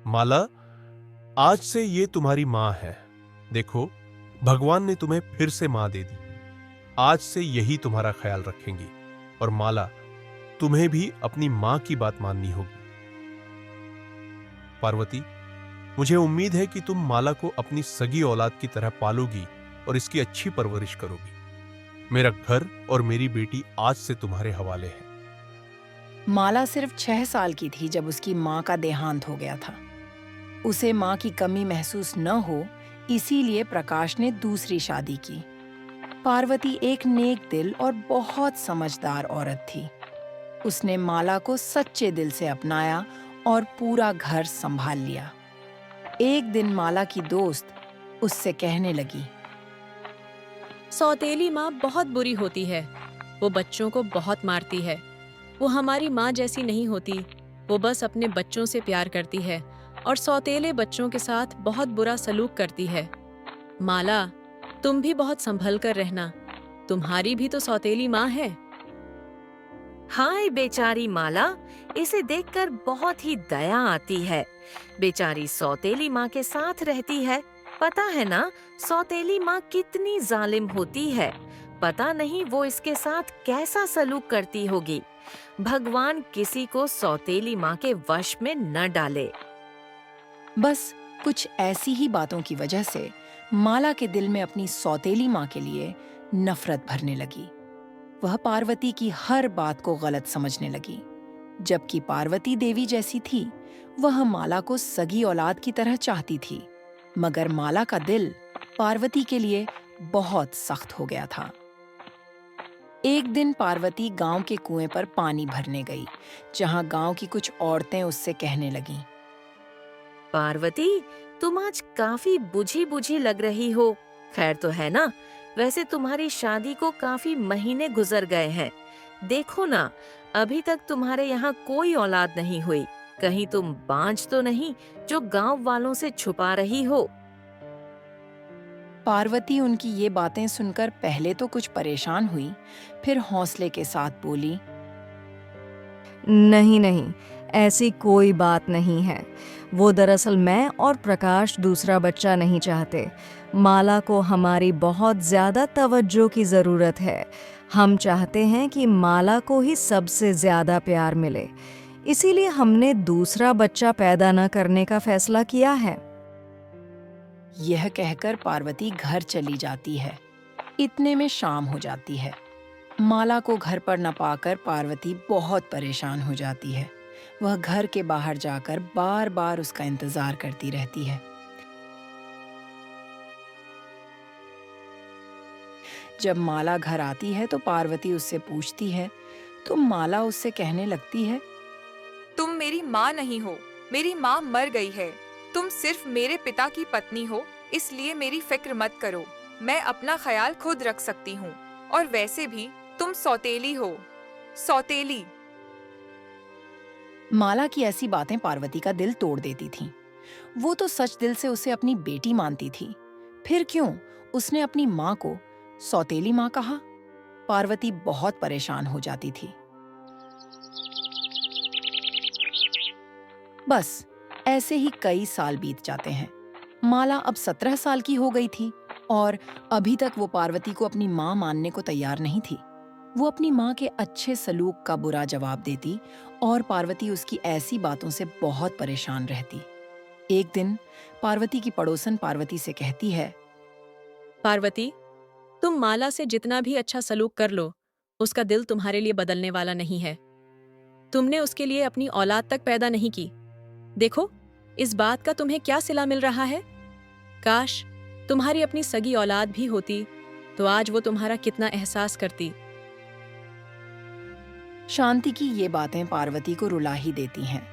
माला, आज से ये तुम्हारी माँ है। देखो, भगवान ने तुम्हें फिर से माँ दे दी। आज से यही तुम्हारा ख्याल रखेंगी। और माला, तुम्हें भी अपनी माँ की बात माननी होगी। पार्वती, मुझे उम्मीद है कि तुम माला को अपनी सगी औलाद की तरह पालोगी और इसकी अच्छी परवरिश करोगी। मेरा घर और मेरी बेटी आज से तुम्हारे हवाले है। माला सिर्फ 6 साल की थी जब उसकी माँ का देहांत हो गया था। उसे माँ की कमी महसूस न हो, इसीलिए प्रकाश ने दूसरी शादी की। पार्वती एक नेक दिल और बहुत समझदार औरत थी। उसने माला को सच्चे दिल से अपनाया और पूरा घर संभाल लिया। एक दिन माला की दोस्त उससे कहने लगी, सौतेली माँ बहुत बुरी होती है। वो बच्चों को बहुत मारती है। वो हमारी माँ जैसी नहीं होती। वो बस अपने बच्चों से प्यार करती है और सौतेले बच्चों के साथ बहुत बुरा सलूक करती है। माला, तुम भी बहुत संभल कर रहना। तुम्हारी भी तो सौतेली माँ है। हाय बेचारी माला, इसे देखकर बहुत ही दया आती है। बेचारी सौतेली माँ के साथ रहती है। पता है ना, सौतेली माँ कितनी जालिम होती है। पता नहीं वो इसके साथ कैसा सलूक करती होगी। भगवान किसी को सौतेली माँ के वश में न डाले। बस कुछ ऐसी ही बातों की वजह से माला के दिल में अपनी सौतेली माँ के लिए नफरत भरने लगी। वह पार्वती की हर बात को गलत समझने लगी। जबकि पार्वती देवी जैसी थी, वह माला को सगी औलाद की तरह चाहती थी। मगर माला का दिल पार्वती के लिए बहुत सख्त हो गया था। एक दिन पार्वती गांव के कुएं पर पानी भरने गई, जहां गांव की कुछ औरतें उससे कहने लगीं, पार्वती, तुम आज काफी बुझी बुझी लग रही हो। खैर तो है ना? वैसे तुम्हारी शादी को काफी महीने गुजर गए हैं। देखो ना, अभी तक तुम्हारे यहाँ कोई औलाद नहीं हुई। कहीं तुम बांझ तो नहीं जो गांव वालों से छुपा रही हो? पार्वती उनकी ये बातें सुनकर पहले तो कुछ परेशान हुई, फिर हौसले के साथ बोली, नहीं नहीं, ऐसी कोई बात नहीं है। वो दरअसल मैं और प्रकाश दूसरा बच्चा नहीं चाहते। माला को हमारी बहुत ज़्यादा तवज्जो की ज़रूरत है। हम चाहते हैं कि माला को ही सबसे ज़्यादा प्यार मिले। इसीलिए हमने दूसरा बच्चा पैदा न करने का फैसला किया है। यह कहकर पार्वती घर चली जाती है। इतने में शाम हो जाती है। माला को घर पर न पाकर पार्वती बहुत परेशान हो जाती है। वह घर के बाहर जाकर बार बार उसका इंतजार करती रहती है। जब माला घर आती है तो पार्वती उससे पूछती है, तो माला उससे कहने लगती है, तुम मेरी माँ नहीं हो। मेरी माँ मर गई है। तुम सिर्फ मेरे पिता की पत्नी हो, इसलिए मेरी फिक्र मत करो। मैं अपना ख्याल खुद रख सकती हूँ। और वैसे भी तुम सौतेली हो। सौतेली। माला की ऐसी बातें पार्वती का दिल तोड़ देती थीं। वो तो सच दिल से उसे अपनी बेटी मानती थी। फिर क्यों उसने अपनी माँ को सौतेली माँ कहा? पार्वती बहुत परेशान हो जाती थी। बस ऐसे ही कई साल बीत जाते हैं। माला अब 17 साल की हो गई थी और अभी तक वो पार्वती को अपनी माँ मानने को तैयार नहीं थी। वो अपनी माँ के अच्छे सलूक का बुरा जवाब देती और पार्वती उसकी ऐसी बातों से बहुत परेशान रहती। एक दिन पार्वती की पड़ोसन पार्वती से कहती है, पार्वती, तुम माला से जितना भी अच्छा सलूक कर लो, उसका दिल तुम्हारे लिए बदलने वाला नहीं है। तुमने उसके लिए अपनी औलाद तक पैदा नहीं की। देखो, इस बात का तुम्हें क्या सिला मिल रहा है? काश तुम्हारी अपनी सगी औलाद भी होती, तो आज वो तुम्हारा कितना एहसास करती। शांति की ये बातें पार्वती को रुला ही देती हैं।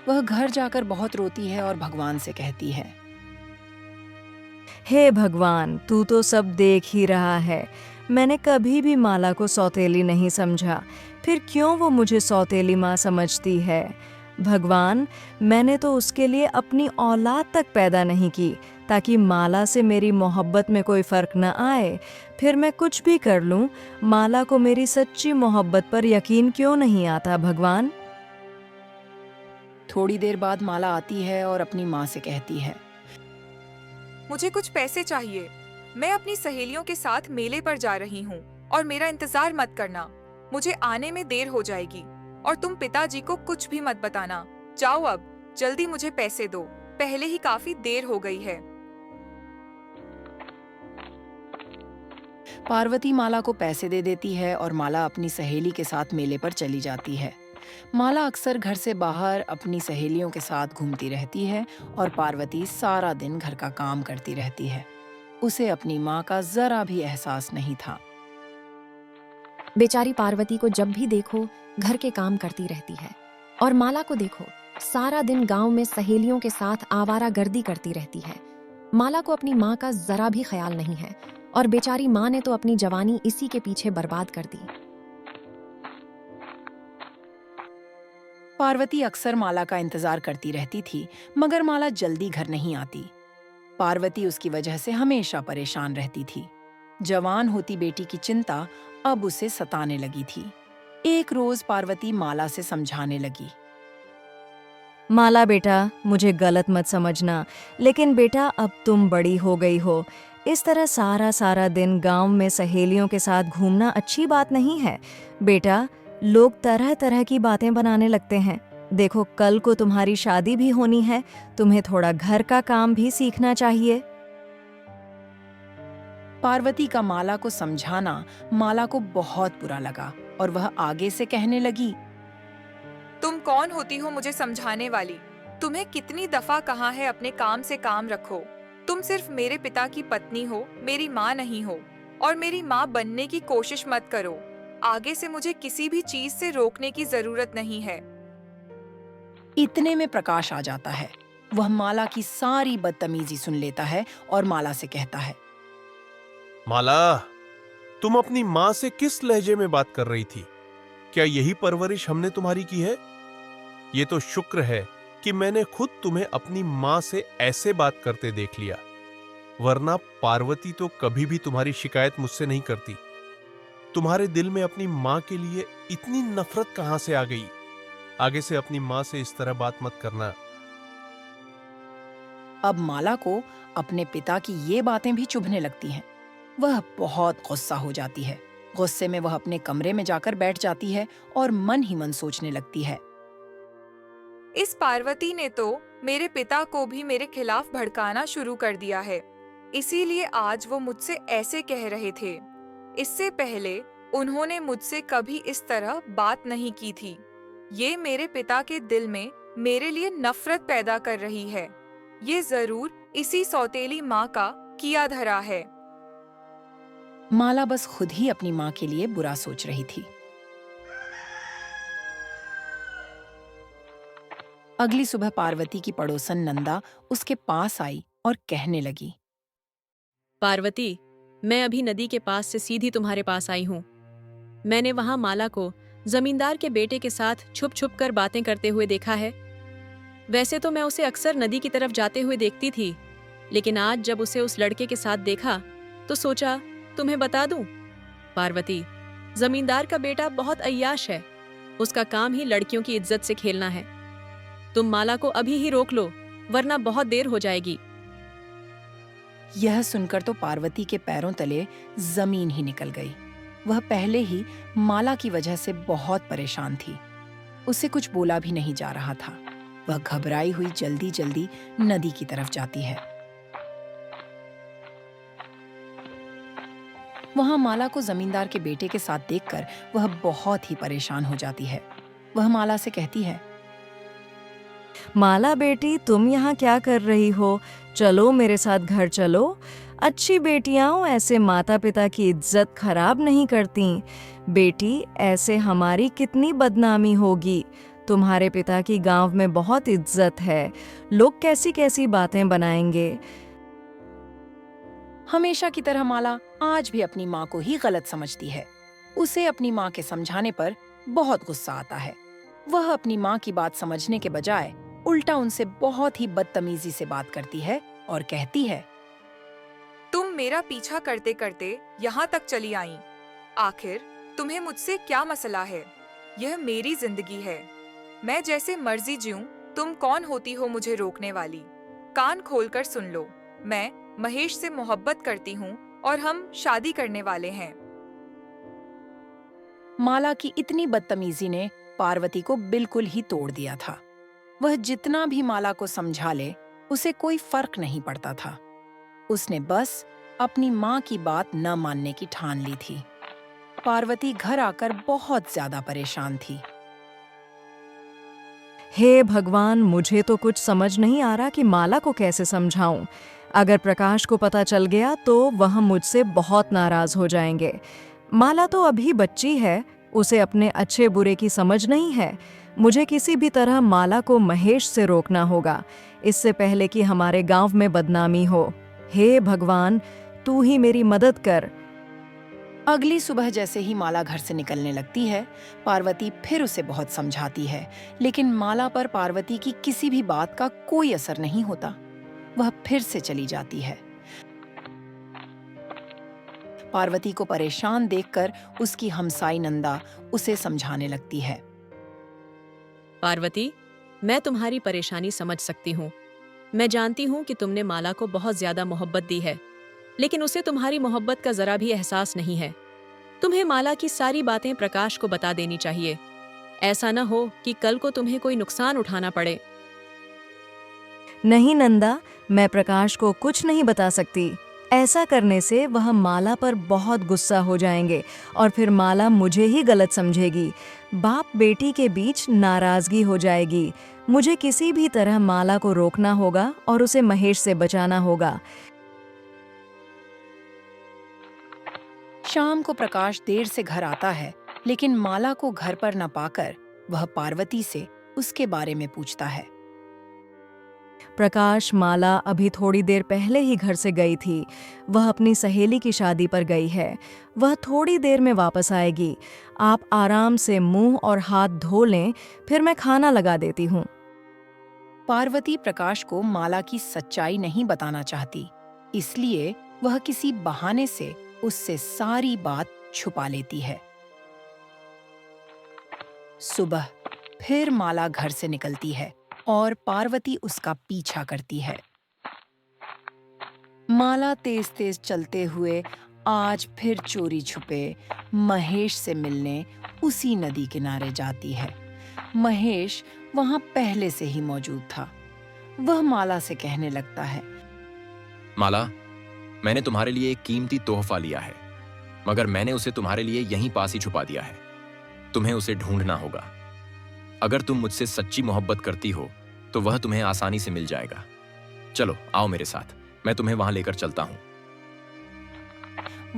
वह घर जाकर बहुत रोती है और भगवान से कहती है, हे भगवान, तू तो सब देख ही रहा है। मैंने कभी भी माला को सौतेली नहीं समझा, फिर क्यों वो मुझे सौतेली माँ समझती है? भगवान, मैंने तो उसके लिए अपनी औलाद तक पैदा नहीं की ताकि माला से मेरी मोहब्बत में कोई फ़र्क न आए। फिर मैं कुछ भी कर लूँ, माला को मेरी सच्ची मोहब्बत पर यकीन क्यों नहीं आता भगवान? थोड़ी देर बाद माला आती है और अपनी माँ से कहती है, मुझे कुछ पैसे चाहिए। मैं अपनी सहेलियों के साथ मेले पर जा रही हूँ और मेरा इंतजार मत करना। मुझे आने में देर हो जाएगी और तुम पिताजी को कुछ भी मत बताना। जाओ अब, जल्दी मुझे पैसे दो, पहले ही काफी देर हो गई है। पार्वती माला को पैसे दे देती है और माला अपनी सहेली के साथ मेले पर चली जाती है। माला अक्सर घर से बाहर अपनी सहेलियों के साथ घूमती रहती है और पार्वती सारा दिन घर का काम करती रहती है। उसे अपनी माँ का जरा भी एहसास नहीं था। बेचारी पार्वती को जब भी देखो घर के काम करती रहती है, और माला को देखो सारा दिन गांव में सहेलियों के साथ आवारागर्दी करती रहती है। माला को अपनी माँ का जरा भी ख्याल नहीं है, और बेचारी माँ ने तो अपनी जवानी इसी के पीछे बर्बाद कर दी। पार्वती अक्सर माला का इंतजार करती रहती थी, मगर माला जल्दी घर नहीं आती। पार्वती उसकी वजह से हमेशा परेशान रहती थी। जवान होती बेटी की चिंता अब उसे सताने लगी थी। एक रोज पार्वती माला से समझाने लगी, माला बेटा, मुझे गलत मत समझना, लेकिन बेटा अब तुम बड़ी हो गई हो। इस तरह सारा सारा दिन गांव में सहेलियों के साथ घूमना अच्छी बात नहीं है। बेटा, लोग तरह तरह की बातें बनाने लगते हैं। देखो, कल को तुम्हारी शादी भी होनी है, तुम्हें थोड़ा घर का काम भी सीखना चाहिए। पार्वती का माला को समझाना माला को बहुत बुरा लगा और वह आगे से कहने लगी, तुम कौन होती हो मुझे समझाने वाली? तुम्हें कितनी दफा कहा है अपने काम से काम रखो। तुम सिर्फ मेरे पिता की पत्नी हो, मेरी माँ नहीं हो, और मेरी माँ बनने की कोशिश मत करो। आगे से मुझे किसी भी चीज से रोकने की जरूरत नहीं है। इतने में प्रकाश आ जाता है। वह माला की सारी बदतमीजी सुन लेता है और माला से कहता है, माला, तुम अपनी माँ से किस लहजे में बात कर रही थी? क्या यही परवरिश हमने तुम्हारी की है? ये तो शुक्र है कि मैंने खुद तुम्हें अपनी माँ से ऐसे बात करते देख लिया, वरना पार्वती तो कभी भी तुम्हारी शिकायत मुझसे नहीं करती। तुम्हारे दिल में अपनी माँ के लिए इतनी नफरत कहां से आ गई? आगे से अपनी माँ से इस तरह बात मत करना। अब माला को अपने पिता की ये बातें भी चुभने लगती हैं। वह बहुत गुस्सा हो जाती है। गुस्से में वह अपने कमरे में जाकर बैठ जाती है और मन ही मन सोचने लगती है, इस पार्वती ने तो मेरे पिता को भी मेरे खिलाफ भड़काना शुरू कर दिया है, इसीलिए आज वो मुझसे ऐसे कह रहे थे। इससे पहले उन्होंने मुझसे कभी इस तरह बात नहीं की थी। ये मेरे पिता के दिल में मेरे लिए नफरत पैदा कर रही है। ये जरूर इसी सौतेली माँ का किया धरा है। माला बस खुद ही अपनी माँ के लिए बुरा सोच रही थी। अगली सुबह पार्वती की पड़ोसन नंदा उसके पास आई और कहने लगी, पार्वती, मैं अभी नदी के पास से सीधी तुम्हारे पास आई हूँ। मैंने वहां माला को जमींदार के बेटे के साथ छुप छुप कर बातें करते हुए देखा है। वैसे तो मैं उसे अक्सर नदी की तरफ जाते हुए देखती थी, लेकिन आज जब उसे उस लड़के के साथ देखा तो सोचा तुम्हें बता दूं। पार्वती, जमींदार का बेटा बहुत अय्याश है। उसका काम ही लड़कियों की इज्जत से खेलना है। तुम माला को अभी ही रोक लो, वरना बहुत देर हो जाएगी। यह सुनकर तो पार्वती के पैरों तले जमीन ही निकल गई। वह पहले ही माला की वजह से बहुत परेशान थी। उसे कुछ बोला भी नहीं जा रहा था। वह घबराई हुई जल्दी जल्दी नदी की तरफ जाती है। वहां माला को जमींदार के बेटे के साथ देखकर वह बहुत ही परेशान हो जाती है। वह माला से कहती है, माला बेटी, तुम यहाँ क्या कर रही हो? चलो मेरे साथ घर चलो। अच्छी बेटियां ऐसे माता पिता की इज्जत खराब नहीं करती। बेटी, ऐसे हमारी कितनी बदनामी होगी। तुम्हारे पिता की गांव में बहुत इज्जत है। लोग कैसी कैसी बातें बनाएंगे। हमेशा की तरह माला आज भी अपनी माँ को ही गलत समझती है। उसे अपनी माँ के समझाने पर बहुत गुस्सा आता है। वह अपनी माँ की बात समझने के बजाय उल्टा उनसे बहुत ही बदतमीजी से बात करती है और कहती है, तुम मेरा पीछा करते करते यहाँ तक चली आई। आखिर तुम्हें मुझसे क्या मसला है? यह मेरी जिंदगी है। मैं जैसे मर्जी जीऊं, तुम कौन होती हो मुझे रोकने वाली? कान खोलकर सुन लो, मैं महेश से मोहब्बत करती हूँ और हम शादी करने वाले हैं। माला की इतनी बदतमीजी ने पार्वती को बिल्कुल ही तोड़ दिया था। वह जितना भी माला को समझा ले, उसे कोई फर्क नहीं पड़ता था। उसने बस अपनी माँ की बात न मानने की ठान ली थी। पार्वती घर आकर बहुत ज्यादा परेशान थी। हे भगवान, मुझे तो कुछ समझ नहीं आ रहा कि माला को कैसे समझाऊं। अगर प्रकाश को पता चल गया तो वह मुझसे बहुत नाराज हो जाएंगे। माला तो अभी बच्ची है, उसे अपने अच्छे बुरे की समझ नहीं है। मुझे किसी भी तरह माला को महेश से रोकना होगा, इससे पहले कि हमारे गांव में बदनामी हो। हे भगवान, तू ही मेरी मदद कर। अगली सुबह जैसे ही माला घर से निकलने लगती है, पार्वती फिर उसे बहुत समझाती है, लेकिन माला पर पार्वती की किसी भी बात का कोई असर नहीं होता। वह फिर से चली जाती है। पार्वती को परेशान देखकर उसकी हमसाई नंदा उसे समझाने लगती है। पार्वती, मैं तुम्हारी परेशानी समझ सकती हूँ। मैं जानती हूँ कि तुमने माला को बहुत ज्यादा मोहब्बत दी है, लेकिन उसे तुम्हारी मोहब्बत का जरा भी एहसास नहीं है। तुम्हें माला की सारी बातें प्रकाश को बता देनी चाहिए। ऐसा न हो कि कल को तुम्हें कोई नुकसान उठाना पड़े। नहीं नंदा, मैं प्रकाश को कुछ नहीं बता सकती। ऐसा करने से वह माला पर बहुत गुस्सा हो जाएंगे और फिर माला मुझे ही गलत समझेगी। बाप बेटी के बीच नाराजगी हो जाएगी। मुझे किसी भी तरह माला को रोकना होगा और उसे महेश से बचाना होगा। शाम को प्रकाश देर से घर आता है, लेकिन माला को घर पर न पाकर वह पार्वती से उसके बारे में पूछता है। प्रकाश, माला अभी थोड़ी देर पहले ही घर से गई थी। वह अपनी सहेली की शादी पर गई है। वह थोड़ी देर में वापस आएगी। आप आराम से मुंह और हाथ धो लें, फिर मैं खाना लगा देती हूँ। पार्वती प्रकाश को माला की सच्चाई नहीं बताना चाहती, इसलिए वह किसी बहाने से उससे सारी बात छुपा लेती है। सुबह फिर माला घर से निकलती है और पार्वती उसका पीछा करती है। माला तेज तेज चलते हुए आज फिर चोरी छुपे महेश से मिलने उसी नदी किनारे जाती है। महेश वहां पहले से ही मौजूद था। वह माला से कहने लगता है, माला, मैंने तुम्हारे लिए एक कीमती तोहफा लिया है, मगर मैंने उसे तुम्हारे लिए यहीं पास ही छुपा दिया है। तुम्हें उसे ढूंढना होगा। अगर तुम मुझसे सच्ची मोहब्बत करती हो तो वह तुम्हें आसानी से मिल जाएगा। चलो आओ मेरे साथ, मैं तुम्हें वहां लेकर चलता हूं।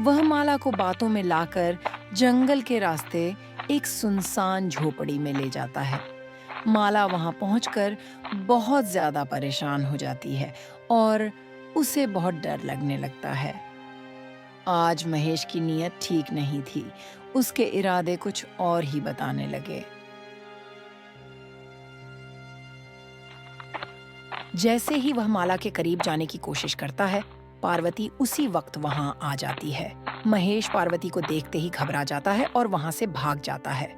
वह माला को बातों में लाकर जंगल के रास्ते एक सुनसान झोपड़ी में ले जाता है। माला वहां पहुंचकर बहुत ज्यादा परेशान हो जाती है और उसे बहुत डर लगने लगता है। आज महेश की नीयत ठीक नहीं थी। उसके इरादे कुछ और ही बताने लगे। जैसे ही वह माला के करीब जाने की कोशिश करता है, पार्वती उसी वक्त वहां आ जाती है। महेश पार्वती को देखते ही घबरा जाता है और वहां से भाग जाता है।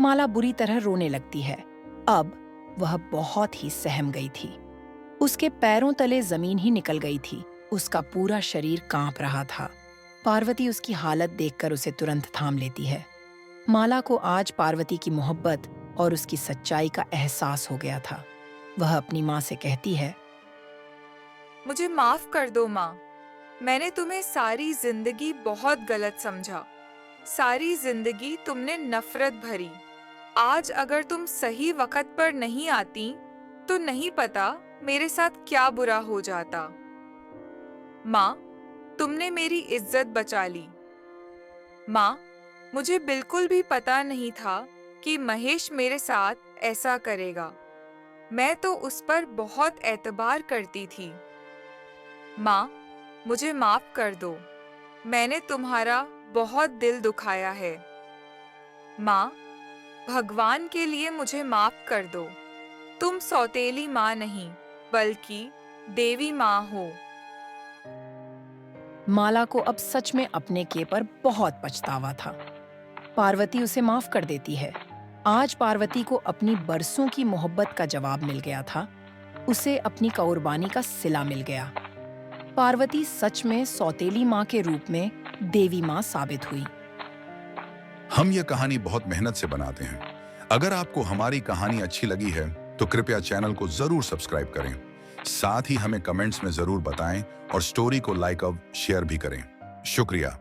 माला बुरी तरह रोने लगती है। अब वह बहुत ही सहम गई थी। उसके पैरों तले जमीन ही निकल गई थी। उसका पूरा शरीर कांप रहा था। पार्वती उसकी हालत देखकर उसे तुरंत थाम लेती है। माला को आज पार्वती की मोहब्बत और उसकी सच्चाई का एहसास हो गया था। वह अपनी माँ से कहती है, मुझे माफ कर दो माँ। मैंने तुम्हें सारी जिंदगी बहुत गलत समझा। सारी जिंदगी तुमने नफरत भरी। आज अगर तुम सही वक्त पर नहीं आती तो नहीं पता मेरे साथ क्या बुरा हो जाता। माँ, तुमने मेरी इज्जत बचा ली। माँ, मुझे बिल्कुल भी पता नहीं था कि महेश मेरे साथ ऐसा करेगा। मैं तो उस पर बहुत एतबार करती थी। माँ, मुझे माफ कर दो। मैंने तुम्हारा बहुत दिल दुखाया है। माँ, भगवान के लिए मुझे माफ कर दो। तुम सौतेली माँ नहीं बल्कि देवी माँ हो। माला को अब सच में अपने किए पर बहुत पछतावा था। पार्वती उसे माफ कर देती है। आज पार्वती को अपनी बरसों की मोहब्बत का जवाब मिल गया था। उसे अपनी कुर्बानी का सिला मिल गया। पार्वती सच में सौतेली माँ के रूप में देवी माँ साबित हुई। हम ये कहानी बहुत मेहनत से बनाते हैं। अगर आपको हमारी कहानी अच्छी लगी है तो कृपया चैनल को जरूर सब्सक्राइब करें। साथ ही हमें कमेंट्स में जरूर बताएं और स्टोरी को लाइक और शेयर भी करें। शुक्रिया।